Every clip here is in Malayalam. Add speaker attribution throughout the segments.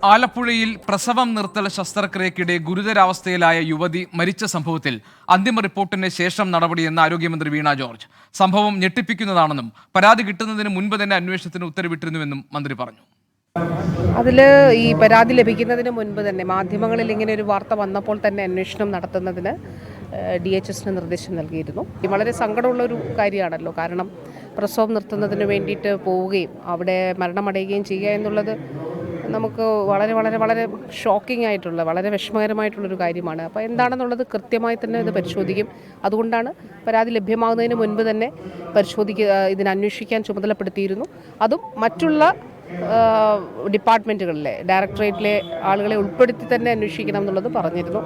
Speaker 1: ആലപ്പുഴയിൽ പ്രസവം നിർത്തൽ ശസ്ത്രക്രിയക്കിടെ ഗുരുതരാവസ്ഥയിലായ യുവതി മരിച്ച സംഭവത്തിൽ അന്തിമ റിപ്പോർട്ടിന് ശേഷം നടപടിയെന്ന് ആരോഗ്യമന്ത്രി വീണ ജോർജ്. സംഭവം ഞെട്ടിപ്പിക്കുന്നതാണെന്നും പരാതി കിട്ടുന്നതിന് മുൻപ് തന്നെ അന്വേഷണത്തിന് ഉത്തരവിട്ടിരുന്നുവെന്നും മന്ത്രി പറഞ്ഞു.
Speaker 2: അതിൽ ഈ പരാതി ലഭിക്കുന്നതിന് മുൻപ് തന്നെ മാധ്യമങ്ങളിൽ ഇങ്ങനെ ഒരു വാർത്ത വന്നപ്പോൾ തന്നെ അന്വേഷണം നടത്തുന്നതിന് DHSന് നിർദ്ദേശം നൽകിയിരുന്നു. വളരെ സങ്കടമുള്ളൊരു കാര്യമാണല്ലോ. കാരണം പ്രസവം നിർത്തുന്നതിന് വേണ്ടിയിട്ട് പോവുകയും അവിടെ മരണമടയുകയും ചെയ്യുക എന്നുള്ളത് നമുക്ക് വളരെ വളരെ വളരെ ഷോക്കിംഗ് ആയിട്ടുള്ള വളരെ വിഷമകരമായിട്ടുള്ളൊരു കാര്യമാണ്. അപ്പോൾ എന്താണെന്നുള്ളത് കൃത്യമായി തന്നെ ഇത് പരിശോധിക്കും. അതുകൊണ്ടാണ് പരാതി ലഭ്യമാകുന്നതിന് മുൻപ് തന്നെ ഇതിന് അന്വേഷിക്കാൻ ചുമതലപ്പെടുത്തിയിരുന്നു. അതും മറ്റുള്ള ഡിപ്പാർട്ട്മെൻറ്റുകളിലെ ഡയറക്ടറേറ്റിലെ ആളുകളെ ഉൾപ്പെടുത്തി തന്നെ അന്വേഷിക്കണം എന്നുള്ളത് പറഞ്ഞിരുന്നു.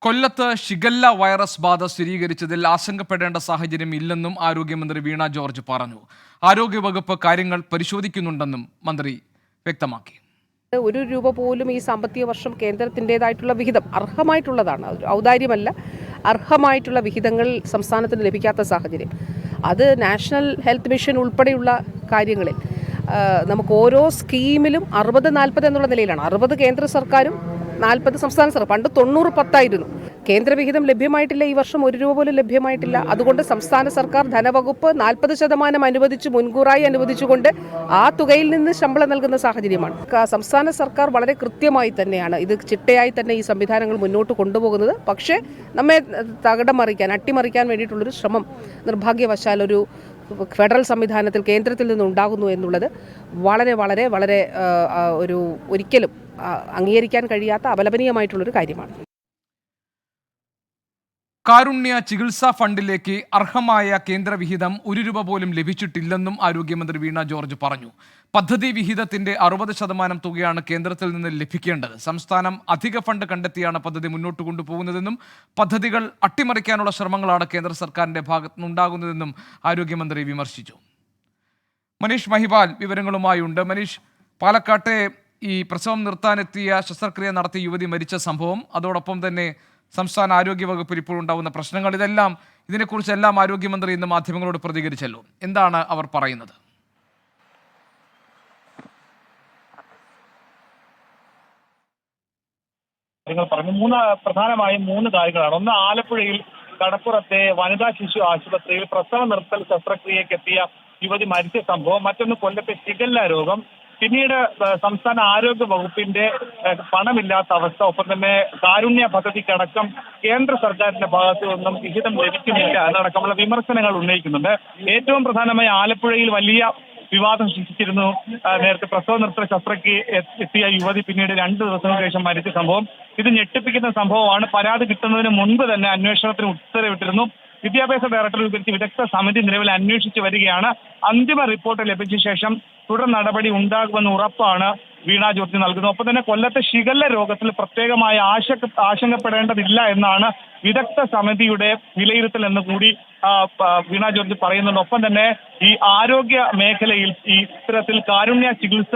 Speaker 1: കൊല്ലത്ത് ഷിഗല്ല വൈറസ് ബാധ സ്ഥിരീകരിച്ചതിൽ ആശങ്കപ്പെടേണ്ട സാഹചര്യം ഇല്ലെന്നും ആരോഗ്യമന്ത്രി വീണ ജോർജ് പറഞ്ഞു. ആരോഗ്യവകുപ്പ് കാര്യങ്ങൾ പരിശോധിക്കുന്നുണ്ടെന്നും മന്ത്രി വ്യക്തമാക്കി.
Speaker 2: ₹1 പോലും ഈ സാമ്പത്തിക വർഷം കേന്ദ്രത്തിൻ്റെതായിട്ടുള്ള വിഹിതം അർഹമായിട്ടുള്ളതാണ്, ഔദാര്യമല്ല, അർഹമായിട്ടുള്ള വിഹിതങ്ങൾ സംസ്ഥാനത്തിന് ലഭിക്കാത്ത സാഹചര്യം, അത് നാഷണൽ ഹെൽത്ത് മിഷൻ ഉൾപ്പെടെയുള്ള കാര്യങ്ങളിൽ നമുക്ക് ഓരോ സ്കീമിലും 60-40 എന്നുള്ള നിലയിലാണ്. 60 കേന്ദ്ര സർക്കാരും 40 സംസ്ഥാന സർക്കാർ. പണ്ട് 90-10 കേന്ദ്രവിഹിതം ലഭ്യമായിട്ടില്ല. ഈ വർഷം ₹1 പോലും ലഭ്യമായിട്ടില്ല. അതുകൊണ്ട് സംസ്ഥാന സർക്കാർ ധനവകുപ്പ് 40% അനുവദിച്ച് മുൻകൂറായി അനുവദിച്ചുകൊണ്ട് ആ തുകയിൽ നിന്ന് ശമ്പളം നൽകുന്ന സാഹചര്യമാണ്. സംസ്ഥാന സർക്കാർ വളരെ കൃത്യമായി തന്നെയാണ് ഇത് ചിട്ടയായി തന്നെ ഈ സംവിധാനങ്ങൾ മുന്നോട്ട് കൊണ്ടുപോകുന്നത്. പക്ഷേ നമ്മെ തകിടം മറിക്കാൻ, അട്ടിമറിക്കാൻ വേണ്ടിയിട്ടുള്ളൊരു ശ്രമം നിർഭാഗ്യവശാൽ ഒരു ഫെഡറൽ സംവിധാനത്തിൽ കേന്ദ്രത്തിൽ നിന്ന് ഉണ്ടാകുന്നു എന്നുള്ളത് വളരെ വളരെ വളരെ ഒരിക്കലും അംഗീകരിക്കാൻ കഴിയാത്ത അപലപനീയമായിട്ടുള്ളൊരു കാര്യമാണ്.
Speaker 1: കാരുണ്യ ചികിത്സാ ഫണ്ടിലേക്ക് അർഹമായ കേന്ദ്രവിഹിതം ₹1 പോലും ലഭിച്ചിട്ടില്ലെന്നും ആരോഗ്യമന്ത്രി വീണ ജോർജ് പറഞ്ഞു. പദ്ധതി വിഹിതത്തിന്റെ 60% തുകയാണ് കേന്ദ്രത്തിൽ നിന്ന് ലഭിക്കേണ്ടത്. സംസ്ഥാനം അധിക ഫണ്ട് കണ്ടെത്തിയാണ് പദ്ധതി മുന്നോട്ട് കൊണ്ടുപോകുന്നതെന്നും പദ്ധതികൾ അട്ടിമറിക്കാനുള്ള ശ്രമങ്ങളാണ് കേന്ദ്ര സർക്കാരിന്റെ ഭാഗത്തുനിന്നുണ്ടാകുന്നതെന്നും ആരോഗ്യമന്ത്രി വിമർശിച്ചു. മനീഷ് മഹിപാൽ വിവരങ്ങളുമായുണ്ട്. മനീഷ്, പാലക്കാട്ടെ ഈ പ്രസവം നിർത്താനെത്തിയ ശസ്ത്രക്രിയ നടത്തിയ യുവതി മരിച്ച സംഭവം, അതോടൊപ്പം തന്നെ സംസ്ഥാന ആരോഗ്യ വകുപ്പിൽ ഇപ്പോൾ ഉണ്ടാകുന്ന പ്രശ്നങ്ങൾ, ഇതിനെക്കുറിച്ചെല്ലാം ആരോഗ്യമന്ത്രി ഇന്ന് മാധ്യമങ്ങളോട് പ്രതികരിച്ചല്ലോ. എന്താണ് അവർ പറയുന്നത്?
Speaker 3: നിങ്ങൾ പറഞ്ഞു പ്രധാനമായും 3 കാര്യങ്ങളാണ്. ഒന്ന്, ആലപ്പുഴയിൽ കടപ്പുറത്തെ വനിതാ ശിശു ആശുപത്രിയിൽ പ്രസവ നിർത്തൽ ശസ്ത്രക്രിയക്കെത്തിയ യുവതി മരിച്ച സംഭവം. മറ്റൊന്ന്, കൊല്ലത്തെ ഷിഗല്ല രോഗം. പിന്നീട് സംസ്ഥാന ആരോഗ്യ വകുപ്പിന്റെ പണമില്ലാത്ത അവസ്ഥ, ഒപ്പം തന്നെ കാരുണ്യ പദ്ധതിക്കടക്കം കേന്ദ്ര സർക്കാരിന്റെ ഭാഗത്തു നിന്നും വിഹിതം ലഭിക്കുന്നില്ല എന്നടക്കമുള്ള വിമർശനങ്ങൾ ഉന്നയിക്കുന്നുണ്ട്. ഏറ്റവും പ്രധാനമായി ആലപ്പുഴയിൽ വലിയ വിവാദം സൃഷ്ടിച്ചിരുന്നു നേരത്തെ പ്രസവ നിർത്തൽ ശസ്ത്രക്രിയ എത്തിയ യുവതി പിന്നീട് 2 ദിവസങ്ങൾക്ക് ശേഷം മരിച്ച സംഭവം. ഇത് ഞെട്ടിപ്പിക്കുന്ന സംഭവമാണ്. പരാതി കിട്ടുന്നതിന് മുൻപ് തന്നെ അന്വേഷണത്തിന് ഉത്തരവിട്ടിരുന്നു. വിദ്യാഭ്യാസ ഡയറക്ടർ രൂപീകരിച്ച വിദഗ്ധ സമിതി നിലവിൽ അന്വേഷിച്ചു വരികയാണ്. അന്തിമ റിപ്പോർട്ട് ലഭിച്ച ശേഷം തുടർ നടപടി ഉണ്ടാകുമെന്ന് ഉറപ്പാണ് വീണ ജോർജ് നൽകുന്നത്. ഒപ്പം തന്നെ കൊല്ലത്തെ ഷിഗല്ല രോഗത്തിൽ പ്രത്യേകമായ ആശങ്കപ്പെടേണ്ടതില്ല എന്നാണ് വിദഗ്ധ സമിതിയുടെ വിലയിരുത്തൽ എന്ന് കൂടി വീണ ജോർജ് പറയുന്നുണ്ട്. ഒപ്പം തന്നെ ഈ ആരോഗ്യ മേഖലയിൽ ഈ ഇത്തരത്തിൽ കാരുണ്യ ചികിത്സ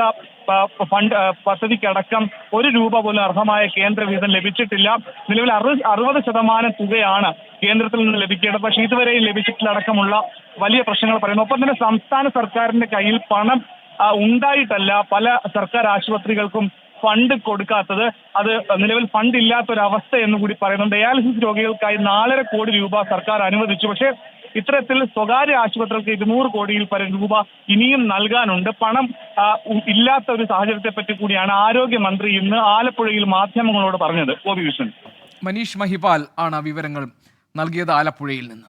Speaker 3: ഫണ്ട് പദ്ധതിക്കടക്കം ₹1 പോലും അർഹമായ കേന്ദ്ര വിഹിതം ലഭിച്ചിട്ടില്ല. നിലവിൽ 60% തുകയാണ് കേന്ദ്രത്തിൽ നിന്ന് ലഭിക്കേണ്ടത്. പക്ഷേ ഇതുവരെയും ലഭിച്ചിട്ടില്ലടക്കമുള്ള വലിയ പ്രശ്നങ്ങൾ പറയുന്നു. ഒപ്പം തന്നെ സംസ്ഥാന സർക്കാരിന്റെ കയ്യിൽ പണം ഉണ്ടായിട്ടല്ല പല സർക്കാർ ആശുപത്രികൾക്കും ഫണ്ട് കൊടുക്കാത്തത്. അത് നിലവിൽ ഫണ്ട് ഇല്ലാത്തൊരവസ്ഥ എന്ന് കൂടി പറയുന്നുണ്ട്. ഡയാലിസിസ് രോഗികൾക്കായി ₹4.5 കോടി സർക്കാർ അനുവദിച്ചു. പക്ഷേ ഇത്തരത്തിൽ സ്വകാര്യ ആശുപത്രികൾക്ക് 200 കോടിയിൽ പരം രൂപ ഇനിയും നൽകാനുണ്ട്. പണം ഇല്ലാത്ത ഒരു സാഹചര്യത്തെ പറ്റി കൂടിയാണ് ആരോഗ്യമന്ത്രി ഇന്ന് ആലപ്പുഴയിൽ മാധ്യമങ്ങളോട് പറഞ്ഞത്. ഗോപികൃഷ്ണൻ.
Speaker 1: മനീഷ് മഹിപാൽ ആണ് വിവരങ്ങൾ നൽകിയത് ആലപ്പുഴയിൽ നിന്ന്.